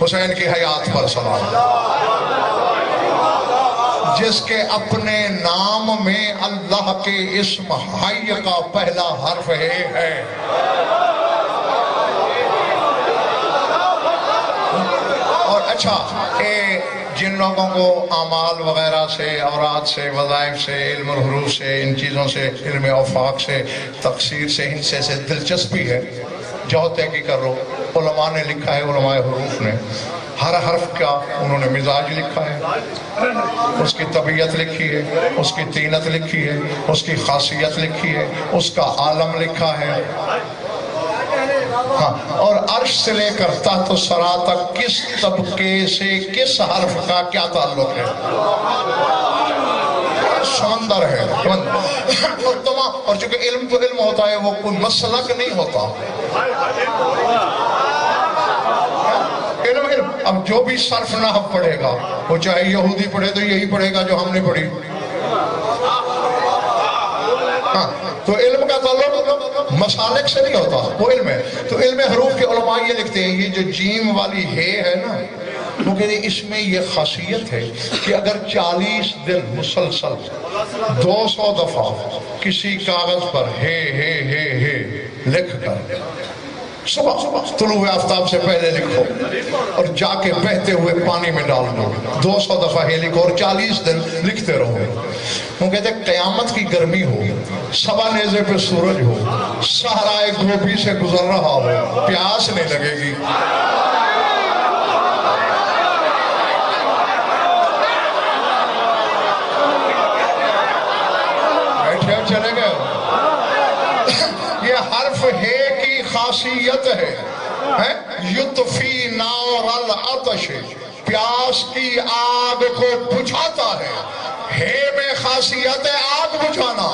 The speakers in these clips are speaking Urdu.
حسین کی حیات پر سلام، جس کے اپنے نام میں اللہ کے اسم حی کا پہلا حرف ہے۔ اور اچھا جن لوگوں کو اعمال وغیرہ سے، اوراد سے، وظائف سے، علم الحروف سے، ان چیزوں سے، علم افاق سے، تفسیر سے، ان سے دلچسپی ہے، جاؤ تحقیق کر لو۔ علماء نے لکھا ہے، علماء حروف نے ہر حرف کا انہوں نے مزاج لکھا ہے، اس کی طبیعت لکھی ہے، اس کی طینت لکھی ہے، اس کی خاصیت لکھی ہے، اس کا عالم لکھا ہے، ہاں، اور عرش سے لے کر تحت الثری تک کس طبقے سے کس حرف کا کیا تعلق ہے، سمندر ہے۔ اور چونکہ علم تو علم ہوتا ہے، وہ کوئی مسلک نہیں ہوتا، علم۔ اب جو بھی صرف نحو پڑھے گا، وہ چاہے یہودی پڑھے تو یہی پڑھے گا جو ہم نے پڑھی، ہاں، تو علم کا تعلق مسالک سے نہیں ہوتا، وہ علم ہے۔ تو علم حروف کے علماء یہ لکھتے ہیں، یہ جو جیم والی ہے نا، وہ کہتے ہیں اس میں یہ خاصیت ہے کہ اگر 40 دن مسلسل 200 دفعہ کسی کاغذ پر ہے لکھ کر صبح طلوع آفتاب سے پہلے لکھو اور جا کے بہتے ہوئے پانی میں ڈال دو، 200 دفعہ ہے لکھو اور 40 دن لکھتے رہو، وہ کہتے ہیں قیامت کی گرمی ہو، سبا نیزے پہ سورج ہو، صحرائے گوبی سے گزر رہا ہو، پیاس نہیں لگے گی۔ بیٹھے چلے گئے، یہ حرف ہے کی خاصیت ہے، یطفی نار العطش، پیاس کی آگ کو بجھاتا ہے میں خاصیت ہے آگ بجھانا،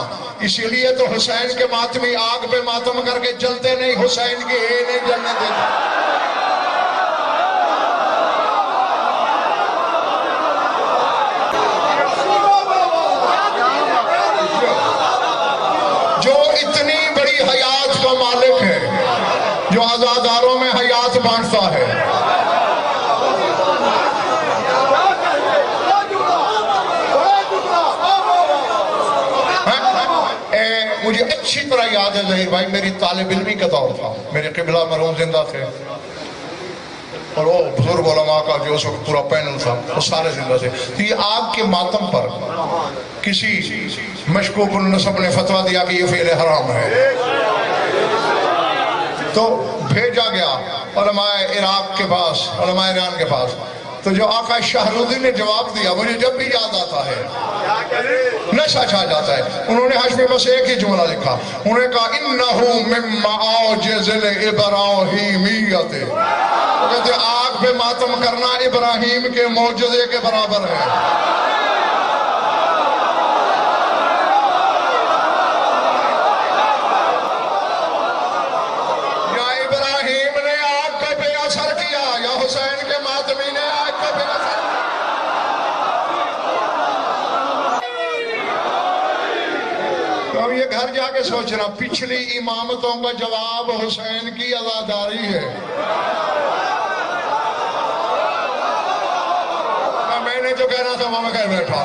اسی لیے تو حسین کے ماتمی آگ پہ ماتم کر کے جلتے نہیں، حسین کی ہے نہیں جلنے دیتے۔ جو اتنی بڑی حیات کا مالک ہے، جو عزاداروں میں حیات بانٹتا ہے، مجھے اچھی طرح یاد ہے ظہیر بھائی، میری طالب علمی کا دور تھا، میرے قبلہ مرحوم زندہ تھے، اور وہ بزرگ علماء کا جو اس وقت پورا پینل تھا وہ سارے زندہ تھے۔ تو یہ آگ کے ماتم پر کسی مشکوک النسب نے فتویٰ دیا کہ یہ فعل حرام ہے، تو بھیجا گیا علماء عراق کے پاس، علماء ایران کے پاس، تو جو آقا شاہرودی نے جواب دیا مجھے جب بھی یاد آتا ہے، نشہ چھا جاتا ہے۔ انہوں نے حش میں بس ایک ہی جملہ لکھا، انہوں نے کہا اِنَّهُ مِن مَعَاجِزِ الْإِبْرَاهِيمِيَّةِ، وہ کہتے ہیں آگ پہ ماتم کرنا ابراہیم کے معجزے کے برابر ہے۔ یا ابراہیم نے آگ کا بے اثر کیا، یا حسین کے ماتمی نے آگ کا بے اثر کیا۔ تو اب یہ گھر جا کے سوچنا، پچھلی امامتوں کا جواب حسین کی عزاداری ہے۔ میں نے جو کہنا تھا وہ میں کہہ بیٹھا۔